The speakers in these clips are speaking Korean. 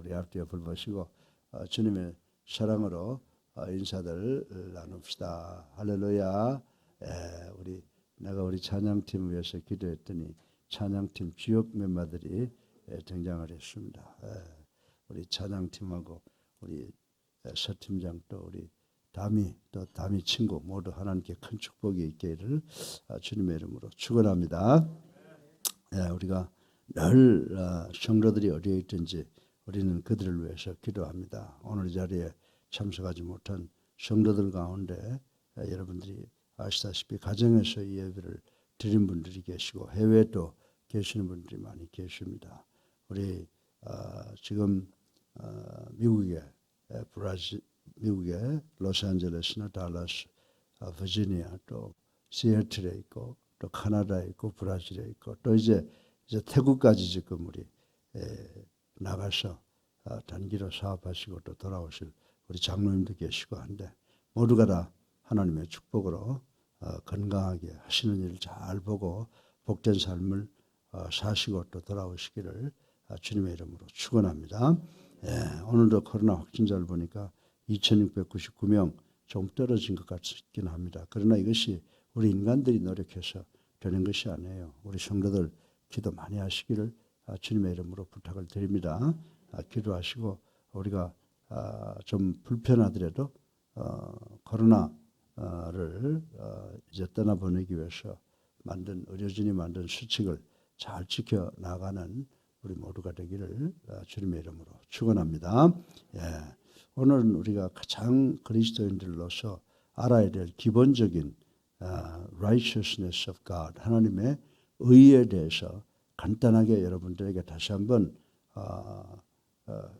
우리 앞뒤 옆을 보시고 주님의 사랑으로 인사들 나눕시다. 할렐루야. 내가 우리 찬양팀 위해서 기도했더니 찬양팀 주역 멤버들이 등장을 했습니다. 우리 찬양팀하고 우리 서팀장 또 우리 다미 친구 모두 하나님께 큰 축복이 있기를 주님의 이름으로 축원합니다. 우리가 늘 성도들이 어디에 있든지 우리는 그들을 위해서 기도합니다. 오늘 이 자리에 참석하지 못한 성도들 가운데 여러분들이 아시다시피 가정에서 이 예배를 드린 분들이 계시고 해외에도 계시는 분들이 많이 계십니다. 우리 지금 미국의 로스앤젤레스나 달라스, 버지니아, 또 시애틀에 있고 또 카나다에 있고 브라질에 있고 또 이제 태국까지 지금 우리 나가서 단기로 사업하시고 또 돌아오실 우리 장로님도 계시고 한데 모두가 다 하나님의 축복으로 건강하게 하시는 일을 잘 보고 복된 삶을 사시고 또 돌아오시기를 주님의 이름으로 축원합니다. 오늘도 코로나 확진자를 보니까 2699명 좀 떨어진 것 같긴 합니다. 그러나 이것이 우리 인간들이 노력해서 되는 것이 아니에요. 우리 성도들 기도 많이 하시기를 주님의 이름으로 부탁을 드립니다. 기도하시고 우리가 좀 불편하더라도 코로나를 이제 떠나보내기 위해서 의료진이 만든 수칙을 잘 지켜나가는 우리 모두가 되기를 주님의 이름으로 축원합니다. 오늘은 우리가 가장 그리스도인들로서 알아야 될 기본적인 righteousness of God, 하나님의 의에 대해서 간단하게 여러분들에게 다시 한번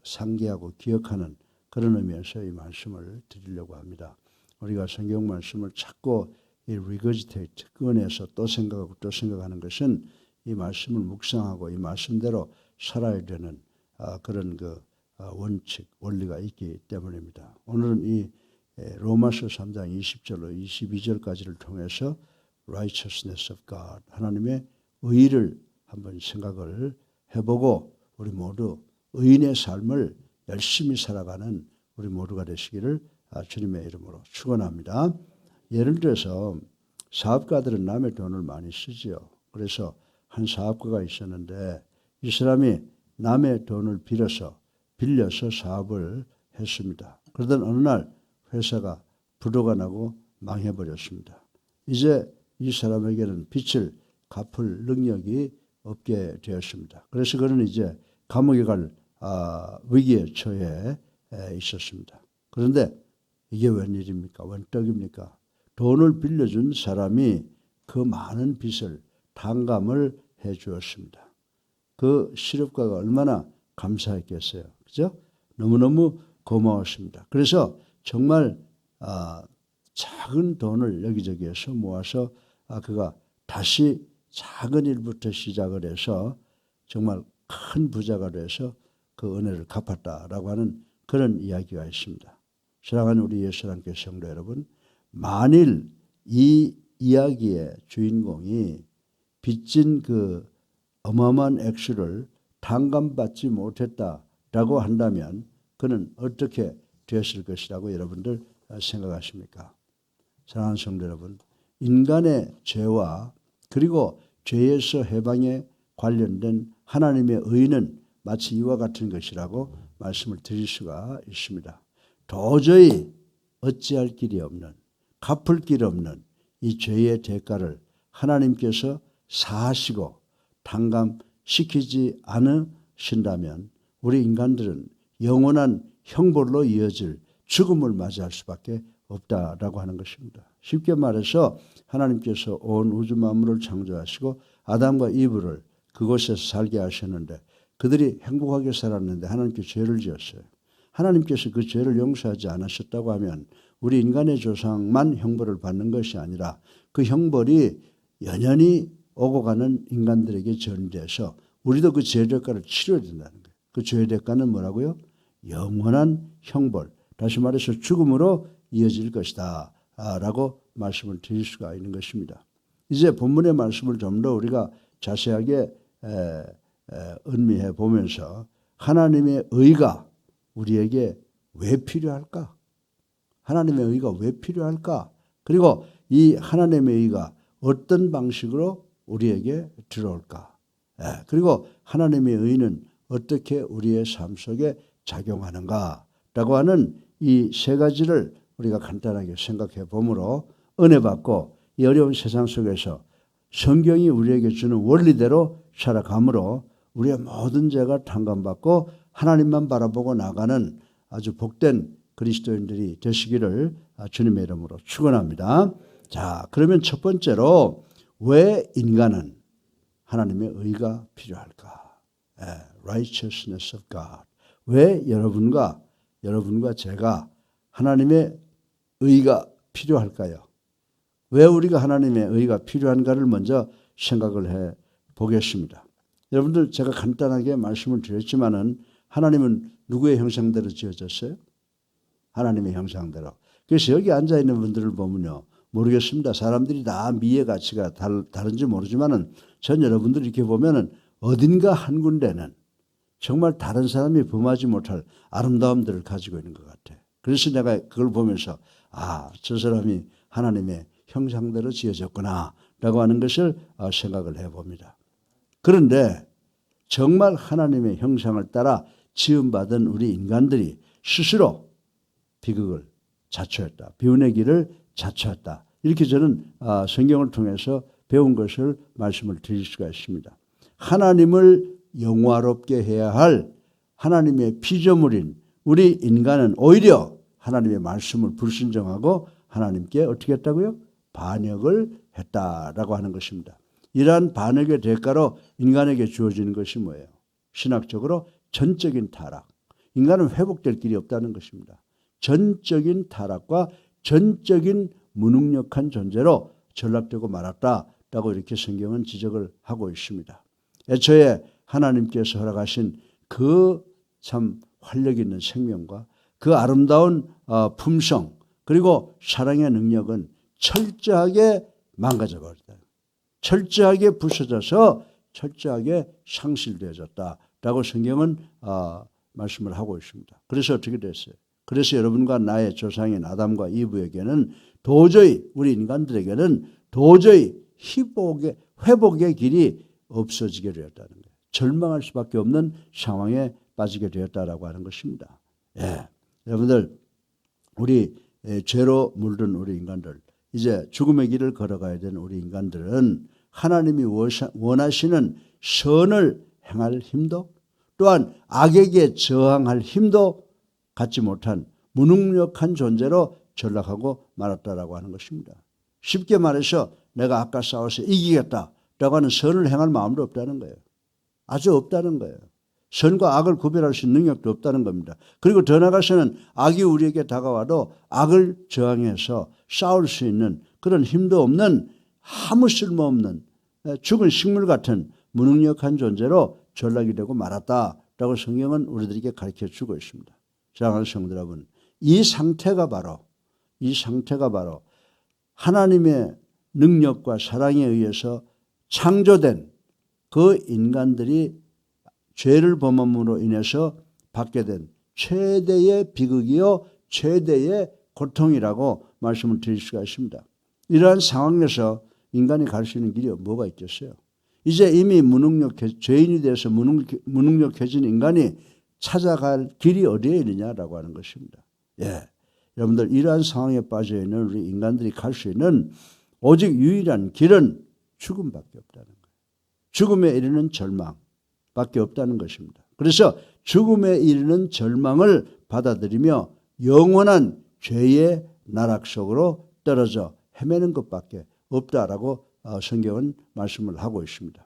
상기하고 기억하는 그런 의미에서 이 말씀을 드리려고 합니다. 우리가 성경 말씀을 자꾸 regurgitate, 꺼내서 또 생각하고 또 생각하는 것은 이 말씀을 묵상하고 이 말씀대로 살아야 되는 그런 원칙, 원리가 있기 때문입니다. 오늘은 이 로마서 3장 20절로 22절까지를 통해서 righteousness of God, 하나님의 의를 한번 생각을 해보고 우리 모두 의인의 삶을 열심히 살아가는 우리 모두가 되시기를 주님의 이름으로 축원합니다. 예를 들어서 사업가들은 남의 돈을 많이 쓰지요. 그래서 한 사업가가 있었는데 이 사람이 남의 돈을 빌려서 사업을 했습니다. 그러던 어느 날 회사가 부도가 나고 망해버렸습니다. 이제 이 사람에게는 빚을 갚을 능력이 없게 되었습니다. 그래서 그는 이제 감옥에 갈 위기에 처해 있었습니다. 그런데 이게 웬일입니까? 웬 떡입니까? 돈을 빌려준 사람이 그 많은 빚을 탕감을 해 주었습니다. 그 실업가가 얼마나 감사했겠어요. 그죠? 너무너무 고마웠습니다. 그래서 정말 작은 돈을 여기저기에서 모아서 그가 다시 작은 일부터 시작을 해서 정말 큰 부자가 돼서 그 은혜를 갚았다라고 하는 그런 이야기가 있습니다. 사랑하는 우리 예수님께 성도 여러분, 만일 이 이야기의 주인공이 빚진 그 어마어마한 액수를 탕감받지 못했다라고 한다면 그는 어떻게 되었을 것이라고 여러분들 생각하십니까? 사랑하는 성도 여러분, 인간의 죄와 그리고 죄에서 해방에 관련된 하나님의 의는 마치 이와 같은 것이라고 말씀을 드릴 수가 있습니다. 도저히 어찌할 길이 없는, 갚을 길 없는 이 죄의 대가를 하나님께서 사하시고 탕감시키지 않으신다면 우리 인간들은 영원한 형벌로 이어질 죽음을 맞이할 수밖에 없다라고 하는 것입니다. 쉽게 말해서 하나님께서 온 우주 만물을 창조하시고 아담과 이브를 그곳에서 살게 하셨는데 그들이 행복하게 살았는데 하나님께서 죄를 지었어요. 하나님께서 그 죄를 용서하지 않으셨다고 하면 우리 인간의 조상만 형벌을 받는 것이 아니라 그 형벌이 연연히 오고 가는 인간들에게 전돼서 우리도 그 죄의 대가를 치러야 된다는 거예요. 그 죄의 대가는 뭐라고요? 영원한 형벌, 다시 말해서 죽음으로 이어질 것이다 라고 말씀을 드릴 수가 있는 것입니다. 이제 본문의 말씀을 좀 더 우리가 자세하게 음미해 보면서 하나님의 의가 우리에게 왜 필요할까? 하나님의 의가 왜 필요할까? 그리고 이 하나님의 의가 어떤 방식으로 우리에게 들어올까? 그리고 하나님의 의는 어떻게 우리의 삶 속에 작용하는가라고 하는 이 세 가지를 우리가 간단하게 생각해 보므로 은혜 받고 이 어려운 세상 속에서 성경이 우리에게 주는 원리대로 살아감으로 우리의 모든 죄가 탕감받고 하나님만 바라보고 나가는 아주 복된 그리스도인들이 되시기를 주님의 이름으로 축원합니다. 자, 그러면 첫 번째로 왜 인간은 하나님의 의가 필요할까? Righteousness of God. 왜 여러분과 제가 하나님의 의가 필요할까요? 왜 우리가 하나님의 의가 필요한가를 먼저 생각을 해 보겠습니다. 여러분들 제가 간단하게 말씀을 드렸지만은 하나님은 누구의 형상대로 지어졌어요? 하나님의 형상대로. 그래서 여기 앉아 있는 분들을 보면요, 모르겠습니다. 사람들이 다 미의 가치가 다른지 모르지만은 전 여러분들 이렇게 보면은 어딘가 한 군데는 정말 다른 사람이 범하지 못할 아름다움들을 가지고 있는 것 같아. 그래서 내가 그걸 보면서 저 사람이 하나님의 형상대로 지어졌구나 라고 하는 것을 생각을 해봅니다. 그런데 정말 하나님의 형상을 따라 지음받은 우리 인간들이 스스로 비극을 자초했다. 비운의 길을 자초했다. 이렇게 저는 성경을 통해서 배운 것을 말씀을 드릴 수가 있습니다. 하나님을 영화롭게 해야 할 하나님의 피조물인 우리 인간은 오히려 하나님의 말씀을 불순종하고 하나님께 어떻게 했다고요? 반역을 했다라고 하는 것입니다. 이러한 반역의 대가로 인간에게 주어지는 것이 뭐예요? 신학적으로 전적인 타락. 인간은 회복될 길이 없다는 것입니다. 전적인 타락과 전적인 무능력한 존재로 전락되고 말았다라고 이렇게 성경은 지적을 하고 있습니다. 애초에 하나님께서 허락하신 그 참 활력 있는 생명과 그 아름다운 품성 그리고 사랑의 능력은 철저하게 망가져 버렸다. 철저하게 부서져서 철저하게 상실되어졌다라고 성경은 말씀을 하고 있습니다. 그래서 어떻게 됐어요? 그래서 여러분과 나의 조상인 아담과 이브에게는 도저히 우리 인간들에게는 도저히 회복의 길이 없어지게 되었다는 거예요. 절망할 수밖에 없는 상황에 빠지게 되었다라고 하는 것입니다. 여러분들 우리 죄로 물든 우리 인간들 이제 죽음의 길을 걸어가야 되는 우리 인간들은 하나님이 원하시는 선을 행할 힘도 또한 악에게 저항할 힘도 갖지 못한 무능력한 존재로 전락하고 말았다라고 하는 것입니다. 쉽게 말해서 내가 악과 싸워서 이기겠다라고 하는 선을 행할 마음도 없다는 거예요. 아주 없다는 거예요. 선과 악을 구별할 수 있는 능력도 없다는 겁니다. 그리고 더 나아가서는 악이 우리에게 다가와도 악을 저항해서 싸울 수 있는 그런 힘도 없는 아무 쓸모없는 죽은 식물 같은 무능력한 존재로 전락이 되고 말았다라고 성경은 우리들에게 가르쳐 주고 있습니다. 사랑하는 성도 여러분, 이 상태가 바로 하나님의 능력과 사랑에 의해서 창조된 그 인간들이 죄를 범함으로 인해서 받게 된 최대의 비극이요 최대의 고통이라고 말씀을 드릴 수가 있습니다. 이러한 상황에서 인간이 갈 수 있는 길이 뭐가 있겠어요? 이제 이미 죄인이 돼서 무능력해진 인간이 찾아갈 길이 어디에 있느냐라고 하는 것입니다. 여러분들 이러한 상황에 빠져 있는 우리 인간들이 갈 수 있는 오직 유일한 길은 죽음밖에 없다는 거예요. 죽음에 이르는 절망밖에 없다는 것입니다. 그래서 죽음에 이르는 절망을 받아들이며 영원한 죄의 나락 속으로 떨어져 헤매는 것밖에 없다라고 성경은 말씀을 하고 있습니다.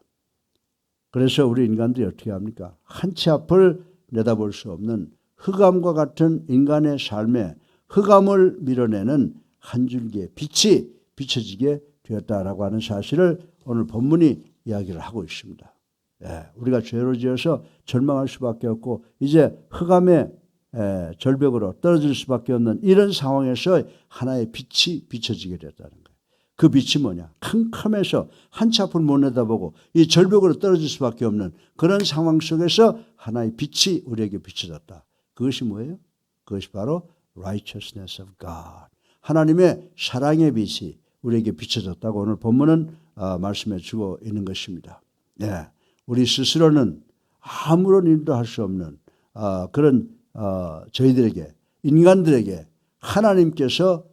그래서 우리 인간들이 어떻게 합니까? 한치 앞을 내다볼 수 없는 흑암과 같은 인간의 삶에 흑암을 밀어내는 한 줄기의 빛이 비춰지게 되었다라고 하는 사실을 오늘 본문이 이야기를 하고 있습니다. 우리가 죄로 지어서 절망할 수밖에 없고 이제 흑암의 절벽으로 떨어질 수밖에 없는 이런 상황에서 하나의 빛이 비춰지게 됐다는 거예요. 그 빛이 뭐냐? 캄캄해서 한치 앞을 못 내다보고 이 절벽으로 떨어질 수밖에 없는 그런 상황 속에서 하나의 빛이 우리에게 비춰졌다. 그것이 뭐예요? 그것이 바로 righteousness of God. 하나님의 사랑의 빛이 우리에게 비춰졌다고 오늘 본문은 말씀해 주고 있는 것입니다. 네, 우리 스스로는 아무런 일도 할 수 없는 그런 저희들에게 인간들에게 하나님께서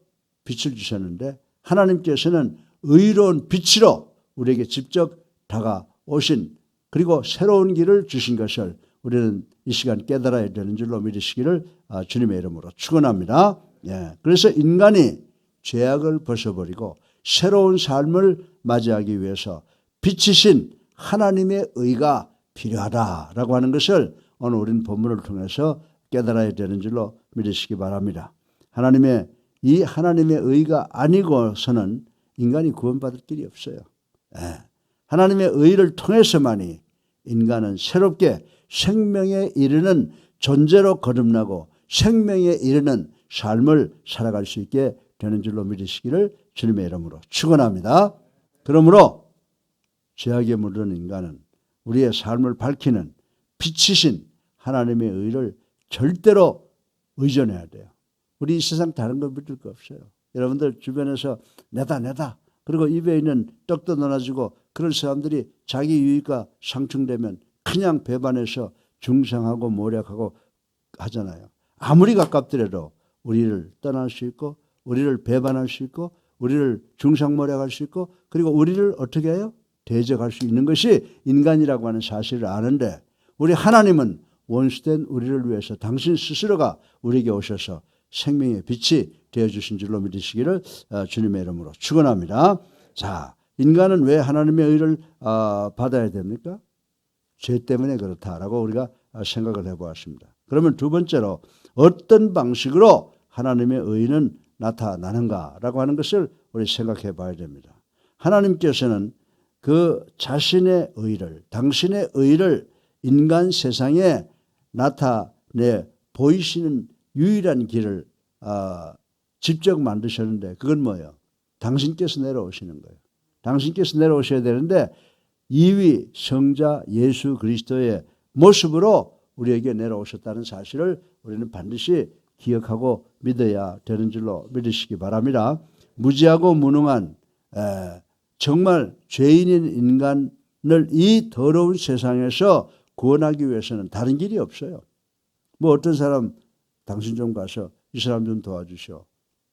빛을 주셨는데 하나님께서는 의로운 빛으로 우리에게 직접 다가오신 그리고 새로운 길을 주신 것을 우리는 이 시간 깨달아야 되는 줄로 믿으시기를 주님의 이름으로 축원합니다. 예, 그래서 인간이 죄악을 벗어버리고 새로운 삶을 맞이하기 위해서 빛이신 하나님의 의가 필요하다라고 하는 것을 오늘 우리는 본문을 통해서 깨달아야 되는 줄로 믿으시기 바랍니다. 하나님의 의가 아니고서는 인간이 구원받을 길이 없어요. 예. 하나님의 의를 통해서만이 인간은 새롭게 생명에 이르는 존재로 거듭나고 생명에 이르는 삶을 살아갈 수 있게 되는 줄로 믿으시기를 주님의 이름으로 축원합니다. 그러므로 죄악에 물든 인간은 우리의 삶을 밝히는 빛이신 하나님의 의를 절대로 의존해야 돼요. 우리 이 세상 다른 거 믿을 거 없어요. 여러분들 주변에서 내다 그리고 입에 있는 떡도 넣어주고 그런 사람들이 자기 유익과 상충되면 그냥 배반해서 중상하고 모략하고 하잖아요. 아무리 가깝더라도 우리를 떠날 수 있고 우리를 배반할 수 있고 우리를 중상모략할 수 있고 그리고 우리를 어떻게 해요? 대적할 수 있는 것이 인간이라고 하는 사실을 아는데 우리 하나님은 원수된 우리를 위해서 당신 스스로가 우리에게 오셔서 생명의 빛이 되어주신 줄로 믿으시기를 주님의 이름으로 축원합니다. 자, 인간은 왜 하나님의 의를 받아야 됩니까? 죄 때문에 그렇다라고 우리가 생각을 해보았습니다. 그러면 두 번째로 어떤 방식으로 하나님의 의는 나타나는가라고 하는 것을 우리 생각해 봐야 됩니다. 하나님께서는 그 자신의 의를, 당신의 의를 인간 세상에 나타내 보이시는 유일한 길을 직접 만드셨는데 그건 뭐예요? 당신께서 내려오시는 거예요. 당신께서 내려오셔야 되는데 이위 성자 예수 그리스도의 모습으로 우리에게 내려오셨다는 사실을 우리는 반드시 기억하고 믿어야 되는 줄로 믿으시기 바랍니다. 무지하고 무능한 정말 죄인인 인간을 이 더러운 세상에서 구원하기 위해서는 다른 길이 없어요. 뭐 어떤 사람 당신 좀 가서 이 사람 좀 도와주시오.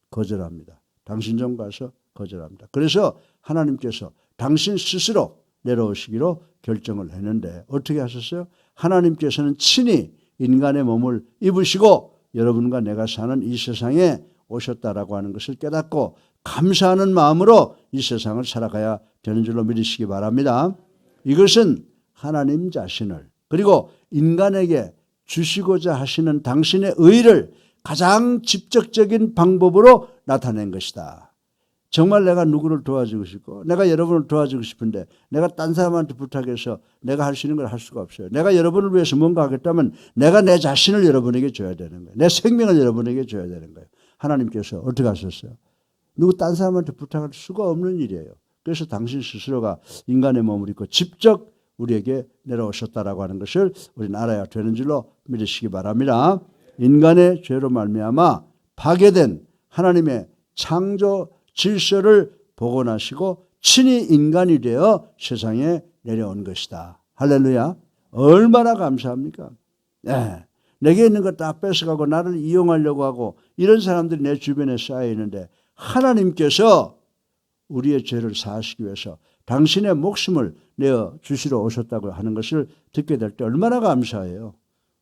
거절합니다. 당신 좀 가서 거절합니다. 그래서 하나님께서 당신 스스로 내려오시기로 결정을 했는데 어떻게 하셨어요? 하나님께서는 친히 인간의 몸을 입으시고 여러분과 내가 사는 이 세상에 오셨다라고 하는 것을 깨닫고 감사하는 마음으로 이 세상을 살아가야 되는 줄로 믿으시기 바랍니다. 이것은 하나님 자신을 그리고 인간에게 주시고자 하시는 당신의 의를 가장 직접적인 방법으로 나타낸 것이다. 정말 내가 누구를 도와주고 싶고 내가 여러분을 도와주고 싶은데 내가 딴 사람한테 부탁해서 내가 할 수 있는 걸 할 수가 없어요. 내가 여러분을 위해서 뭔가 하겠다면 내가 내 자신을 여러분에게 줘야 되는 거예요. 내 생명을 여러분에게 줘야 되는 거예요. 하나님께서 어떻게 하셨어요? 누구 딴 사람한테 부탁할 수가 없는 일이에요. 그래서 당신 스스로가 인간의 몸을 입고 직접 우리에게 내려오셨다라고 하는 것을 우리는 알아야 되는 줄로 믿으시기 바랍니다. 인간의 죄로 말미암아 파괴된 하나님의 창조 질서를 복원하시고 친히 인간이 되어 세상에 내려온 것이다. 할렐루야. 얼마나 감사합니까? 네. 내게 있는 거 다 뺏어가고 나를 이용하려고 하고 이런 사람들이 내 주변에 쌓여 있는데 하나님께서 우리의 죄를 사하시기 위해서 당신의 목숨을 내어 주시러 오셨다고 하는 것을 듣게 될 때 얼마나 감사해요.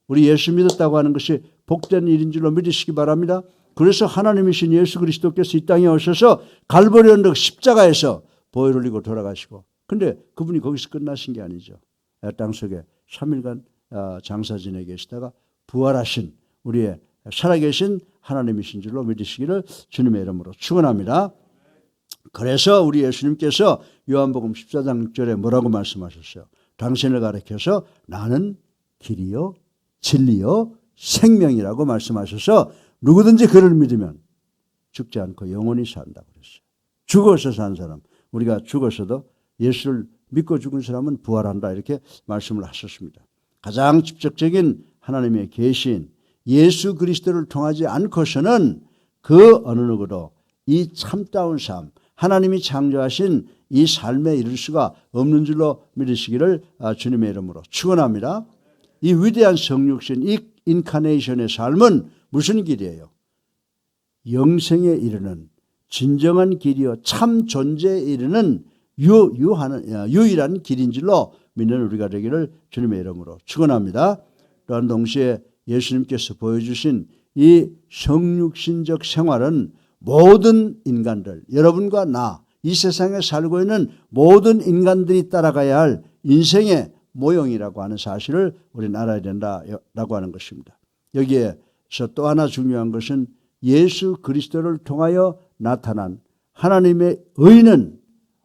우리 예수 믿었다고 하는 것이 복된 일인 줄로 믿으시기 바랍니다. 그래서 하나님이신 예수 그리스도께서 이 땅에 오셔서 갈보리 언덕 십자가에서 보혈을 흘리고 돌아가시고 근데 그분이 거기서 끝나신 게 아니죠. 땅속에 3일간 장사 지내 계시다가 부활하신 우리의 살아계신 하나님이신 줄로 믿으시기를 주님의 이름으로 축원합니다. 그래서 우리 예수님께서 요한복음 14장 6절에 뭐라고 말씀하셨어요? 당신을 가리켜서 나는 길이요 진리요 생명이라고 말씀하셔서 누구든지 그를 믿으면 죽지 않고 영원히 산다고 그랬어요. 죽어서 산 사람, 우리가 죽어서도 예수를 믿고 죽은 사람은 부활한다 이렇게 말씀을 하셨습니다. 가장 직접적인 하나님의 계신 예수 그리스도를 통하지 않고서는 그 어느 누구도 이 참다운 삶, 하나님이 창조하신 이 삶에 이를 수가 없는 줄로 믿으시기를 주님의 이름으로 축원합니다. 이 위대한 성육신, 이 인카네이션의 삶은 무슨 길이에요? 영생에 이르는 진정한 길이요 참 존재에 이르는 유일한 길인 줄로 믿는 우리가 되기를 주님의 이름으로 축원합니다. 또한 동시에 예수님께서 보여주신 이 성육신적 생활은 모든 인간들, 여러분과 나, 이 세상에 살고 있는 모든 인간들이 따라가야 할 인생의 모형이라고 하는 사실을 우리는 알아야 된다라고 하는 것입니다. 여기에서 또 하나 중요한 것은 예수 그리스도를 통하여 나타난 하나님의 의는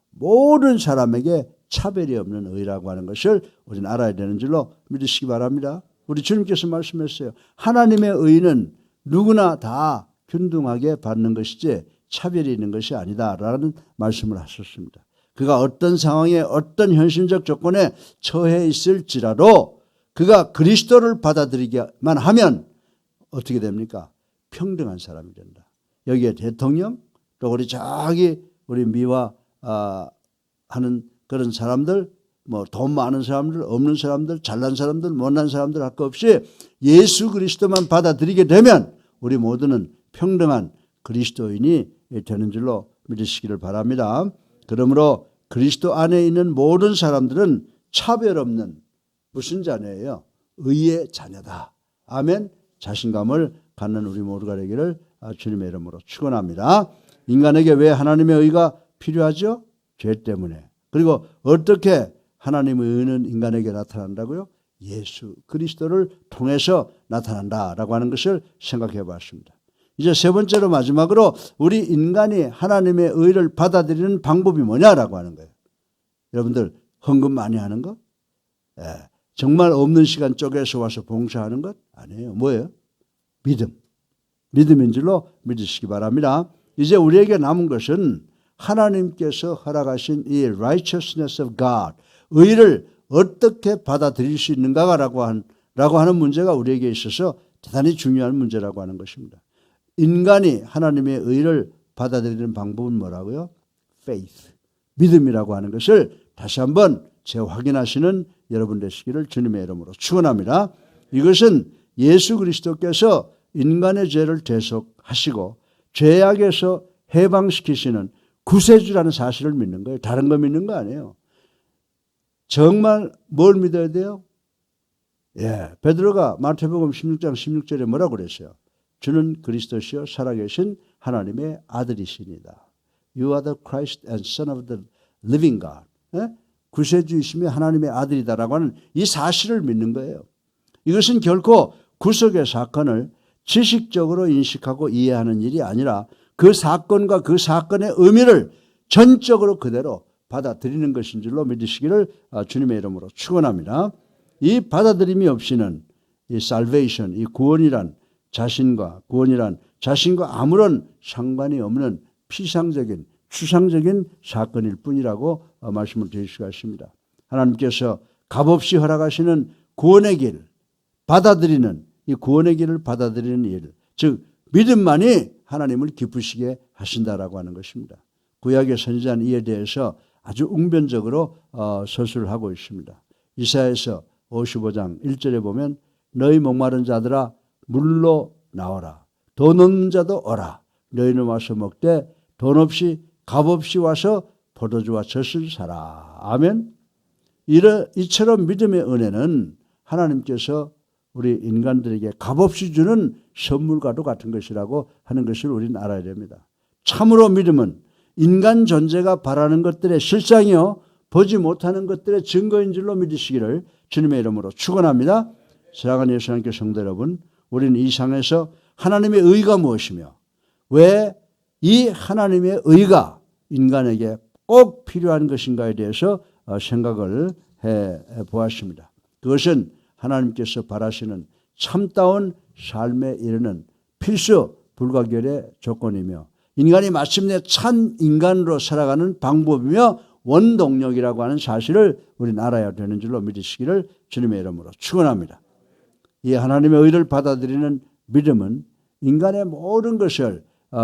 모든 사람에게 차별이 없는 의라고 하는 것을 우리는 알아야 되는 줄로 믿으시기 바랍니다. 우리 주님께서 말씀했어요. 하나님의 의는 누구나 다 균등하게 받는 것이지 차별이 있는 것이 아니다라는 말씀을 하셨습니다. 그가 어떤 상황에 어떤 현실적 조건에 처해 있을지라도 그가 그리스도를 받아들이기만 하면 어떻게 됩니까? 평등한 사람이 된다. 여기에 대통령 또 우리 우리 미화 하는 그런 사람들, 뭐 돈 많은 사람들, 없는 사람들, 잘난 사람들, 못난 사람들 할 것 없이 예수 그리스도만 받아들이게 되면 우리 모두는 평등한 그리스도인이 되는 줄로 믿으시기를 바랍니다. 그러므로 그리스도 안에 있는 모든 사람들은 차별 없는 무슨 자녀예요? 의의 자녀다. 아멘. 자신감을 갖는 우리 모두가 되기를 주님의 이름으로 축원합니다. 인간에게 왜 하나님의 의가 필요하죠? 죄 때문에. 그리고 어떻게 하나님의 의는 인간에게 나타난다고요? 예수 그리스도를 통해서 나타난다라고 하는 것을 생각해 봤습니다. 이제 세 번째로 마지막으로 우리 인간이 하나님의 의를 받아들이는 방법이 뭐냐라고 하는 거예요. 여러분들 헌금 많이 하는 거? 정말 없는 시간 쪼개서 와서 봉사하는 것? 아니에요. 뭐예요? 믿음인 줄로 믿으시기 바랍니다. 이제 우리에게 남은 것은 하나님께서 허락하신 이 righteousness of God, 의를 어떻게 받아들일 수 있는가라고 하는 문제가 우리에게 있어서 대단히 중요한 문제라고 하는 것입니다. 인간이 하나님의 의를 받아들이는 방법은 뭐라고요? faith, 믿음이라고 하는 것을 다시 한번 재확인하시는 여러분 되시기를 주님의 이름으로 축원합니다. 이것은 예수 그리스도께서 인간의 죄를 대속하시고 죄악에서 해방시키시는 구세주라는 사실을 믿는 거예요. 다른 거 믿는 거 아니에요. 정말 뭘 믿어야 돼요? 베드로가 마태복음 16장 16절에 뭐라고 그랬어요? 주는 그리스도시요 살아계신 하나님의 아들이시니다. You are the Christ and Son of the living God. 구세주이시며 하나님의 아들이다라고 하는 이 사실을 믿는 거예요. 이것은 결코 구속의 사건을 지식적으로 인식하고 이해하는 일이 아니라 그 사건과 그 사건의 의미를 전적으로 그대로 받아들이는 것인 줄로 믿으시기를 주님의 이름으로 축원합니다. 이 받아들임이 없이는 이 salvation, 이 구원이란 자신과 아무런 상관이 없는 피상적인 추상적인 사건일 뿐이라고 말씀을 드릴 수가 있습니다. 하나님께서 값없이 허락하시는 구원의 길, 받아들이는 이 구원의 길을 받아들이는 일, 즉 믿음만이 하나님을 기쁘시게 하신다라고 하는 것입니다. 구약의 선지자는 이에 대해서 아주 웅변적으로 서술을 하고 있습니다. 이사야서 55장 1절에 보면 너희 목마른 자들아 물로 나오라. 돈 없는 자도 오라. 너희는 와서 먹되 돈 없이 값없이 와서 포도주와 젖을 사라. 아멘. 이처럼 믿음의 은혜는 하나님께서 우리 인간들에게 값없이 주는 선물과도 같은 것이라고 하는 것을 우리는 알아야 됩니다. 참으로 믿음은 인간 존재가 바라는 것들의 실상이요 보지 못하는 것들의 증거인 줄로 믿으시기를 주님의 이름으로 축원합니다. 사랑하는 예수 하나님께 성도 여러분, 우리는 이 상에서 하나님의 의가 무엇이며 왜 이 하나님의 의가 인간에게 꼭 필요한 것인가에 대해서 생각을 해 보았습니다. 그것은 하나님께서 바라시는 참다운 삶에 이르는 필수 불가결의 조건이며 인간이 마침내 참 인간으로 살아가는 방법이며 원동력이라고 하는 사실을 우리는 알아야 되는 줄로 믿으시기를 주님의 이름으로 축원합니다. 이 하나님의 의를 받아들이는 믿음은 인간의 모든 것을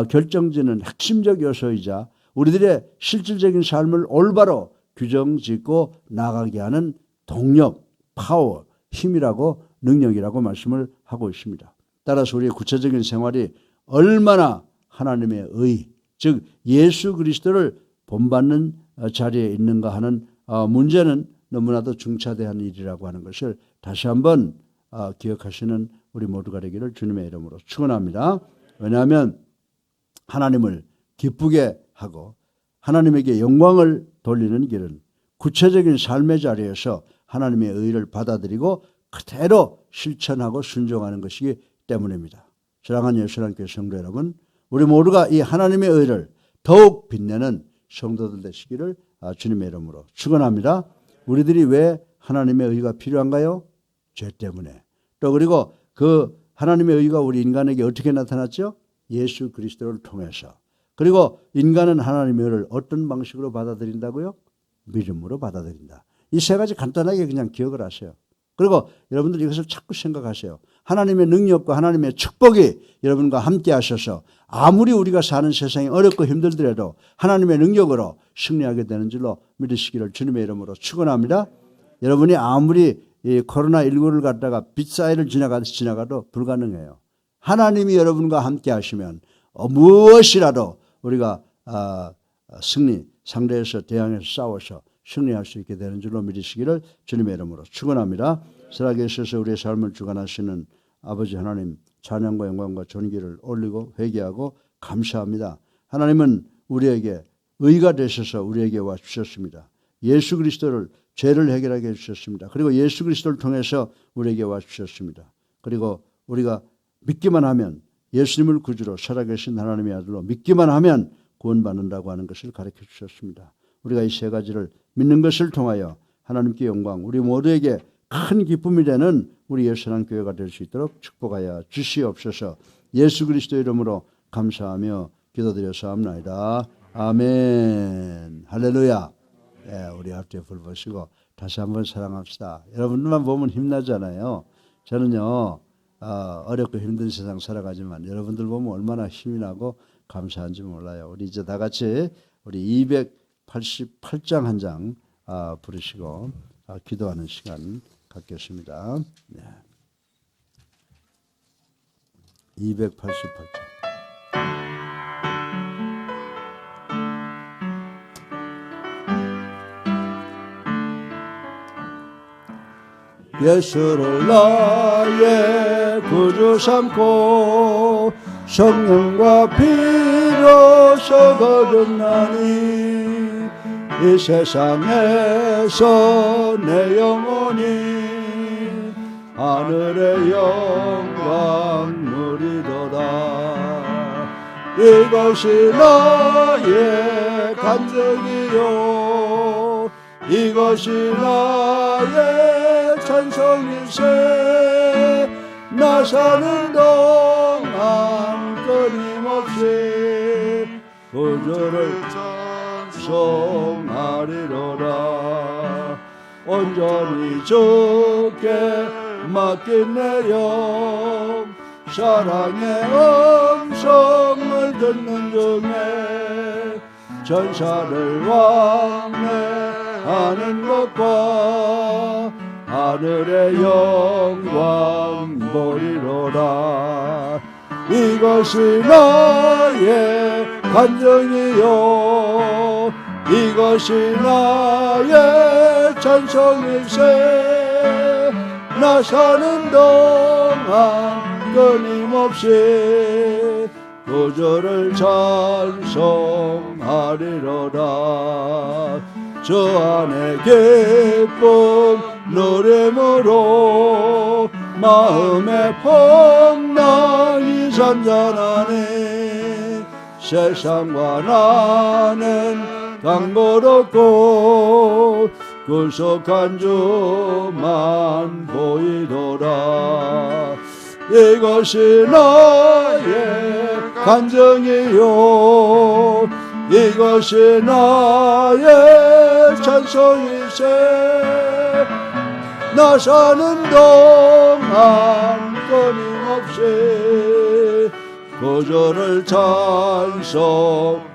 결정짓는 핵심적 요소이자 우리들의 실질적인 삶을 올바로 규정짓고 나가게 하는 동력, 파워, 힘이라고 능력이라고 말씀을 하고 있습니다. 따라서 우리의 구체적인 생활이 얼마나 하나님의 의, 즉 예수 그리스도를 본받는 자리에 있는가 하는 문제는 너무나도 중차대한 일이라고 하는 것을 다시 한번 기억하시는 우리 모두가 되기를 주님의 이름으로 축원합니다. 왜냐하면 하나님을 기쁘게 하고 하나님에게 영광을 돌리는 길은 구체적인 삶의 자리에서 하나님의 의를 받아들이고 그대로 실천하고 순종하는 것이기 때문입니다. 사랑하는 예수님께 성도 여러분, 우리 모두가 이 하나님의 의를 더욱 빛내는 성도들 되시기를 주님의 이름으로 축원합니다. 우리들이 왜 하나님의 의가 필요한가요? 죄 때문에. 또 그리고 그 하나님의 의가 우리 인간에게 어떻게 나타났죠? 예수 그리스도를 통해서. 그리고 인간은 하나님의 의를 어떤 방식으로 받아들인다고요? 믿음으로 받아들인다. 이 세 가지 간단하게 그냥 기억을 하세요. 그리고 여러분들 이것을 자꾸 생각하세요. 하나님의 능력과 하나님의 축복이 여러분과 함께 하셔서 아무리 우리가 사는 세상이 어렵고 힘들더라도 하나님의 능력으로 승리하게 되는 줄로 믿으시기를 주님의 이름으로 축원합니다. 여러분이 아무리 이 코로나19를 갖다가 빗사이를 지나가도 불가능해요. 하나님이 여러분과 함께 하시면 무엇이라도 우리가 승리 상대에서 대항해서 싸워서 승리할 수 있게 되는 줄로 믿으시기를 주님의 이름으로 축원합니다. 살아계셔서 우리의 삶을 주관하시는 아버지 하나님, 찬양과 영광과 존귀를 올리고 회개하고 감사합니다. 하나님은 우리에게 의가 되셔서 우리에게 와 주셨습니다. 예수 그리스도를 죄를 해결하게 해주셨습니다. 그리고 예수 그리스도를 통해서 우리에게 와 주셨습니다. 그리고 우리가 믿기만 하면 예수님을 구주로 살아계신 하나님의 아들로 믿기만 하면 구원받는다고 하는 것을 가르쳐 주셨습니다. 우리가 이 세 가지를 믿는 것을 통하여 하나님께 영광, 우리 모두에게 큰 기쁨이 되는 우리 예수님 교회가 될 수 있도록 축복하여 주시옵소서. 예수 그리스도 이름으로 감사하며 기도드렸사옵나이다. 아멘. 할렐루야. 우리 앞뒤에 불 보시고 다시 한번 사랑합시다. 여러분들만 보면 힘나잖아요. 저는요 어렵고 힘든 세상 살아가지만 여러분들 보면 얼마나 힘이 나고 감사한지 몰라요. 우리 이제 다 같이 우리 288장 한 장 부르시고 기도하는 시간 갖겠습니다. 네. 288장. 예수를 나의 구주 삼고 성령과 피로서 거듭나니 이 세상에서 내 영혼이 하늘의 영광 누리도다. 이것이 나의 간증이요 이것이 나의 찬송일세. 나 사는 동안 끊임없이 구주를 찬송하리로다. 온전히 주께 맡긴 내 영 사랑의 음성을 듣는 중에 전사를 왕래하는 것과 하늘의 영광 보리로다. 이것이 나의 간증이요 이것이 나의 찬송일세. 나 사는 동안 끊임없이 구주를 찬송하리로다. 저 안에 기쁨 노래으로 마음의 풍랑이 잔잔하니 세상과 나는 강고롭고 구속한 주만 보이도다. 이것이 나의 간증이요 이것이 나의 찬송이세 나 사는 동안 끊임없이 구주를 찬송하리로라